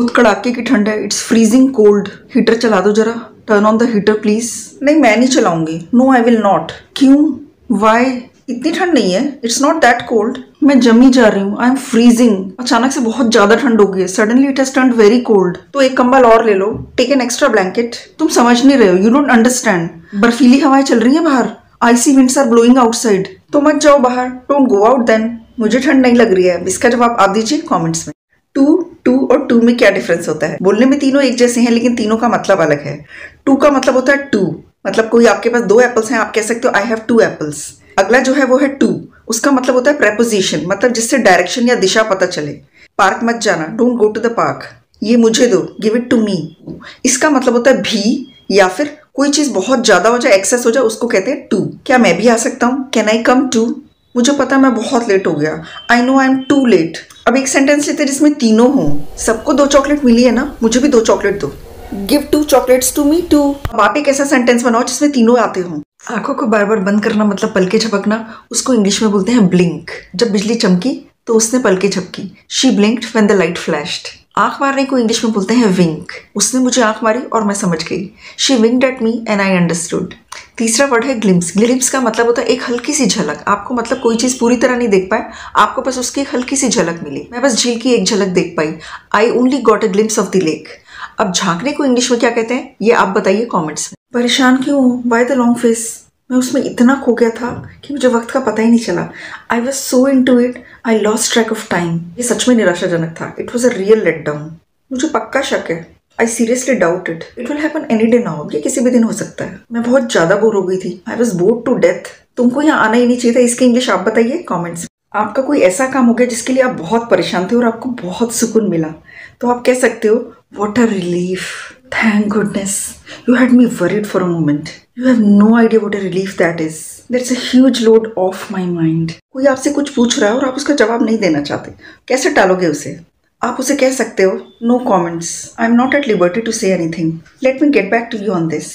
बहुत कड़ाके की ठंड है, इट्स फ्रीजिंग कोल्ड। हीटर चला दो जरा, turn on the heater please. नहीं मैं नहीं चलाऊंगी, नो आई विल नॉट। क्यों, वाई? इतनी ठंड नहीं है, इट्स नॉट दैट कोल्ड। मैं जमी जा रही हूँ, आई एम फ्रीजिंग। अचानक से बहुत ज्यादा ठंड हो गई है, suddenly it has turned very cold. तो एक कंबल और ले लो, टेक एन एक्स्ट्रा ब्लैंकेट। तुम समझ नहीं रहे हो, यू डोंट अंडरस्टैंड। बर्फीली हवाएं चल रही है बाहर, आइसी विंड्स आर ब्लोइंग आउटसाइड। तो मत जाओ बाहर, डोंट गो आउट देन। मुझे ठंड नहीं लग रही है। इसका जवाब आप दीजिए कमेंट्स में। टू और टू में क्या डिफरेंस होता है? बोलने में तीनों एक जैसे हैं, लेकिन तीनों का मतलब अलग है। टू का मतलब होता है टू, मतलब कोई आपके पास 2 एप्पल्स हैं, आप कह सकते हो आई हैव 2 एप्पल्स। अगला जो है वो है टू, उसका मतलब होता है प्रेपोजिशन, मतलब जिससे डायरेक्शन या दिशा पता चले। पार्क मत जाना, don't go to the park. ये मुझे दो, गिव इट टू मी। इसका मतलब होता है भी, या फिर कोई चीज बहुत ज्यादा हो जाए, एक्सेस हो जाए, उसको कहते हैं टू। क्या मैं भी आ सकता हूँ? Can I come too? मुझे पता है मैं बहुत लेट हो गया, I know I am too late. अब एक सेंटेंस लेते जिसमें तीनों हों। सबको 2 चॉकलेट मिली है ना, मुझे भी 2 चॉकलेट दो। Give 2 chocolates to me too. अब आप एक ऐसा सेंटेंस बनाओ जिसमें तीनों आते हों। आंखों को बार बार बंद करना मतलब पलके झपकना, उसको इंग्लिश में बोलते हैं ब्लिंक। जब बिजली चमकी तो उसने पलके झपकी, she ब्लिंक्ड when the light flashed. आंख मारने को इंग्लिश में बोलते हैं विंक। उसने मुझे आंख मारी और मैं समझ गई, she winked at me and I understood. तीसरा वर्ड है ग्लिम्स। ग्लिम्स का मतलब होता है एक हल्की सी झलक। आपको मतलब कोई चीज पूरी तरह नहीं देख पाए, आपको बस उसकी एक हल्की सी झलक मिली। मैं बस झील की एक झलक देख पाई, I only got a glimpse of the lake. अब झांकने को इंग्लिश में क्या कहते हैं, ये आप बताइए कमेंट्स में। परेशान क्यों हूँ? Why the long face? मैं उसमें इतना खो गया था कि मुझे वक्त का पता ही नहीं चला। I was so into it, I lost track of time. ये सच में निराशाजनक था। It was a real let down. मुझे पक्का शक है, I seriously doubt it. It will happen any day now. ये किसी भी दिन हो सकता है। मैं बहुत ज्यादा बोर हो गई थी, I was bored to death. तुमको यहाँ आना ही नहीं चाहिए था। इसके इंग्लिश आप बताइए कमेंट्स में। आपका कोई ऐसा काम हो गया जिसके लिए आप बहुत परेशान थे और आपको बहुत सुकून मिला, तो आप कह सकते हो what a relief, thank goodness, you had me worried for a moment, you have no idea what a relief that is, that's a huge load off my mind. कोई आपसे कुछ पूछ रहा है और आप उसका जवाब नहीं देना चाहते, कैसे टालोगे उसे? आप उसे कह सकते हो no comments, I am not at liberty to say anything, let me get back to you on this,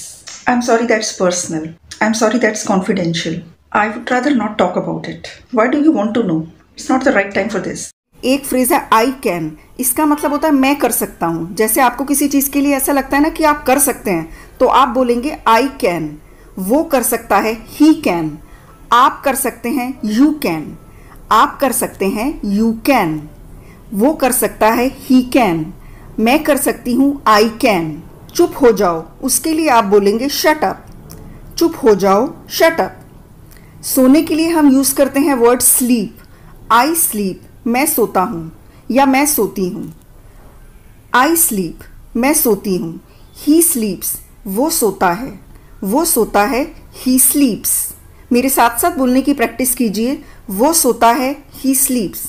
I am sorry that's personal, I am sorry that's confidential, I would rather not talk about it, why do you want to know, it's not the right time for this. एक phrase है I can. इसका मतलब होता है मैं कर सकता हूँ। जैसे आपको किसी चीज के लिए ऐसा लगता है ना कि आप कर सकते हैं, तो आप बोलेंगे आई कैन। वो कर सकता है ही कैन। आप कर सकते हैं यू कैन। आप कर सकते हैं यू कैन। वो कर सकता है ही कैन। मैं कर सकती हूँ आई कैन। चुप हो जाओ, उसके लिए आप बोलेंगे शट अप। चुप हो जाओ, शट अप। सोने के लिए हम यूज करते हैं वर्ड स्लीप। आई स्लीप, मैं सोता हूँ या मैं सोती हूँ। आई स्लीप, मैं सोती हूँ। ही स्लीप्स, वो सोता है। वो सोता है, ही स्लीप्स। मेरे साथ साथ बोलने की प्रैक्टिस कीजिए। वो सोता है, ही स्लीप्स।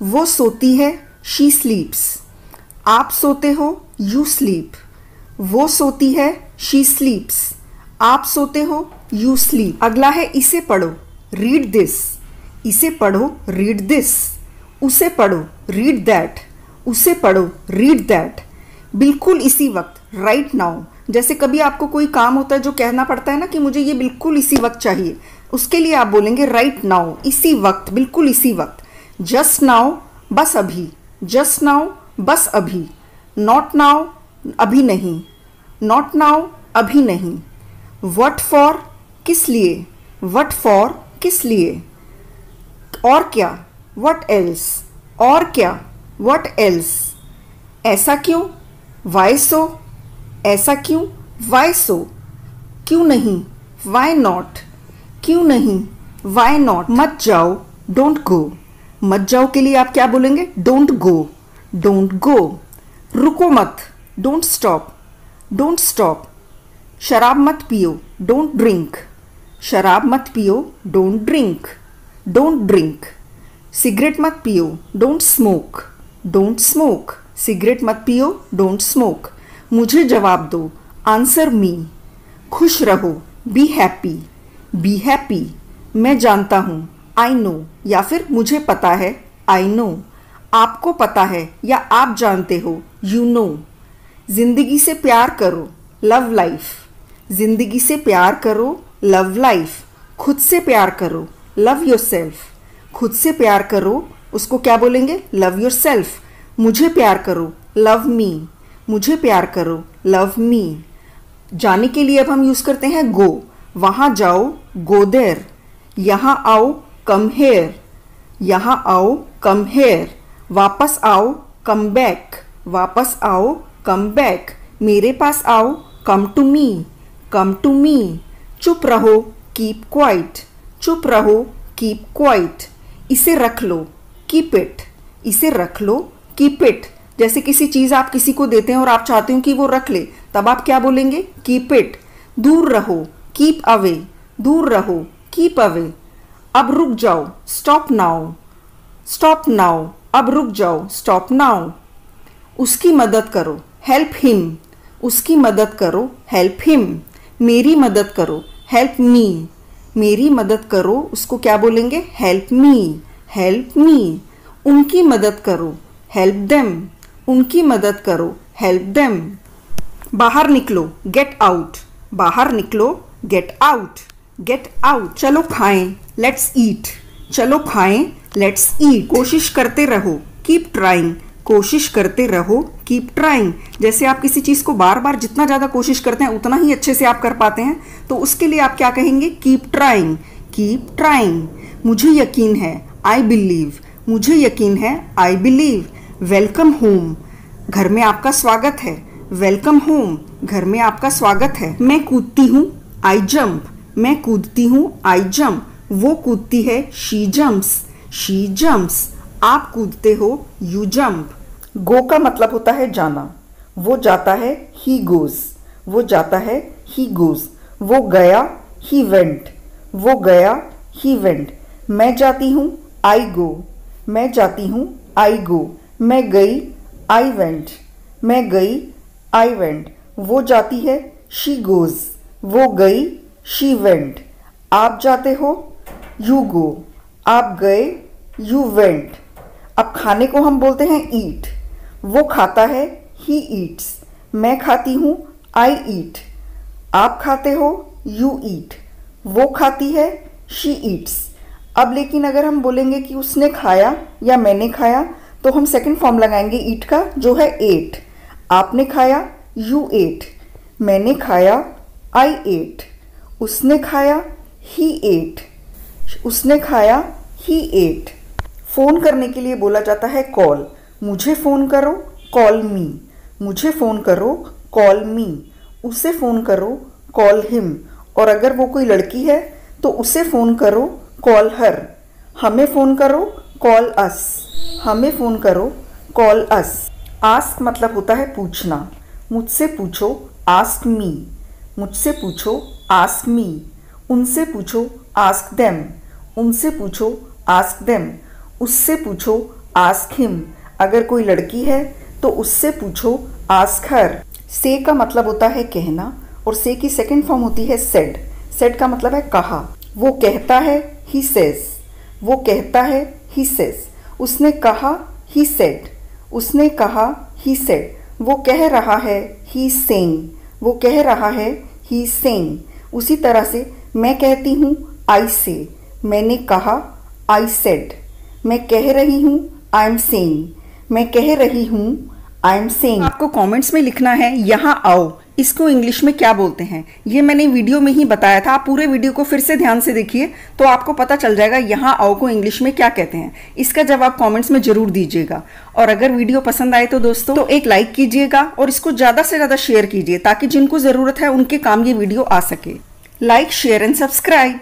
वो सोती है, शी स्लीप्स। आप सोते हो, यू स्लीप। वो सोती है, शी स्लीप्स। आप सोते हो, यू स्लीप। अगला है इसे पढ़ो, रीड दिस। इसे पढ़ो, रीड दिस। उसे पढ़ो, रीड दैट। उसे पढ़ो, रीड दैट। बिल्कुल इसी वक्त, राइट नाउ। जैसे कभी आपको कोई काम होता है जो कहना पड़ता है ना कि मुझे ये बिल्कुल इसी वक्त चाहिए, उसके लिए आप बोलेंगे राइट नाउ, इसी वक्त, बिल्कुल इसी वक्त। जस्ट नाउ, बस अभी। जस्ट नाउ, बस अभी। नॉट नाउ, अभी नहीं। नॉट नाउ, अभी नहीं। व्हाट फॉर, किस लिए। व्हाट फॉर, किस लिए। और क्या, व्हाट एल्स। और क्या, व्हाट एल्स। ऐसा क्यों, वाई सो। ऐसा क्यों, वाई सो। क्यों नहीं, वाई नॉट। क्यों नहीं, वाई नॉट। मत जाओ, डोंट गो। मत जाओ के लिए आप क्या बोलेंगे, डोंट गो। Don't go. रुको मत, डोंट स्टॉप। Don't stop. शराब मत पियो, डोंट ड्रिंक। शराब मत पियो, don't drink. Don't drink. Cigarette मत पियो, don't smoke. Don't smoke. Cigarette मत पियो, डोंट स्मोक। मुझे जवाब दो, आंसर मी। खुश रहो, बी हैप्पी। Be happy. मैं जानता हूँ, आई नो, या फिर मुझे पता है, आई नो। आपको पता है या आप जानते हो, यू नो। जिंदगी से प्यार करो, लव लाइफ। जिंदगी से प्यार करो, लव लाइफ। खुद से प्यार करो, लव योरसेल्फ। खुद से प्यार करो, उसको क्या बोलेंगे, लव योरसेल्फ। मुझे प्यार करो, लव मी, मुझे प्यार करो, लव मी। जाने के लिए अब हम यूज़ करते हैं गो, वहाँ जाओ, गो देयर। यहाँ आओ, कम हेयर, यहाँ आओ, कम हेयर। वापस आओ, कम बैक, वापस आओ, कम बैक। मेरे पास आओ, come to me, come to me. चुप रहो, कीप क्वाइट, चुप रहो, कीप क्वाइट। इसे रख लो, कीप इट, इसे रख लो, कीप इट। जैसे किसी चीज़ आप किसी को देते हैं और आप चाहते हो कि वो रख ले, तब आप क्या बोलेंगे? Keep it. दूर रहो, कीप अवे, दूर रहो, कीप अवे। अब रुक जाओ, स्टॉप नाउ, स्टॉप नाउ। अब रुक जाओ, स्टॉप नाउ। उसकी मदद करो, हेल्प हिम, उसकी मदद करो, हेल्प हिम। मेरी मदद करो, हेल्प मी, मेरी मदद करो, उसको क्या बोलेंगे? Help me, help me. उनकी मदद करो, हेल्प देम, उनकी मदद करो, हेल्प देम। बाहर निकलो, गेट आउट, बाहर निकलो, गेट आउट, गेट आउट। चलो खाएं, लेट्स ईट, चलो खाएं, लेट्स ईट। कोशिश करते रहो, कीप ट्राइंग, कोशिश करते रहो, कीप ट्राइंग। जैसे आप किसी चीज़ को बार बार जितना ज़्यादा कोशिश करते हैं उतना ही अच्छे से आप कर पाते हैं, तो उसके लिए आप क्या कहेंगे? Keep trying, keep trying. मुझे यकीन है, आई बिलीव, मुझे यकीन है, आई बिलीव। वेलकम होम, घर में आपका स्वागत है, वेलकम होम, घर में आपका स्वागत है। मैं कूदती हूँ, आई जंप, मैं कूदती हूँ, आई जंप। वो कूदती है, शी जम्प्स, शी जम्प्स। आप कूदते हो, यू जंप। गो का मतलब होता है जाना, वो जाता है, ही गोज, वो जाता है, ही गोज। वो गया, ही वेंट, वो गया, ही वेंट। मैं जाती हूँ, आई गो, मैं जाती हूँ, आई गो। मैं गई, आई वेंट, मैं गई, आई वेंट। वो जाती है, शी गोज, वो गई, शी वेंट। आप जाते हो, यू गो, आप गए, यू वेंट। अब खाने को हम बोलते हैं ईट, वो खाता है, ही ईट्स। मैं खाती हूँ, आई ईट, आप खाते हो, यू ईट। वो खाती है, शी ईट्स। अब लेकिन अगर हम बोलेंगे कि उसने खाया या मैंने खाया, तो हम सेकंड फॉर्म लगाएंगे ईट का, जो है एट। आपने खाया, यू एट, मैंने खाया, आई एट, उसने खाया, ही एट, उसने खाया, ही एट। फ़ोन करने के लिए बोला जाता है कॉल, मुझे फ़ोन करो, कॉल मी, मुझे फ़ोन करो, कॉल मी। उसे फ़ोन करो, कॉल हिम। और अगर वो कोई लड़की है तो उसे फ़ोन करो, कॉल हर। हमें फ़ोन करो, कॉल अस, हमें फ़ोन करो, कॉल अस। आस्क मतलब होता है पूछना, मुझसे पूछो, आस्क मी, मुझसे पूछो, आस्क मी। उनसे पूछो, आस्क देम, उनसे पूछो, आस्क देम। उससे पूछो, आस्क हिम। अगर कोई लड़की है तो उससे पूछो, आस्क हर। से का मतलब होता है कहना, और से की सेकंड फॉर्म होती है सेड। सेड का मतलब है कहा। वो कहता है, ही सेज, वो कहता है, ही सेज। उसने कहा, ही सेड, उसने कहा, ही सेड। वो कह रहा है, ही सेइंग, वो कह रहा है, ही सेइंग। उसी तरह से मैं कहती हूँ, आई से, मैंने कहा, आई सेड। मैं कह रही हूँ, आई एम सेइंग, मैं कह रही हूँ, आई एम सेइंग। आपको कमेंट्स में लिखना है यहाँ आओ, इसको इंग्लिश में क्या बोलते हैं। ये मैंने वीडियो में ही बताया था, आप पूरे वीडियो को फिर से ध्यान से देखिए तो आपको पता चल जाएगा यहाँ आओ को इंग्लिश में क्या कहते हैं। इसका जवाब कमेंट्स में जरूर दीजिएगा। और अगर वीडियो पसंद आए तो दोस्तों तो एक लाइक कीजिएगा और इसको ज़्यादा से ज़्यादा शेयर कीजिए, ताकि जिनको ज़रूरत है उनके काम ये वीडियो आ सके। Like, share and subscribe.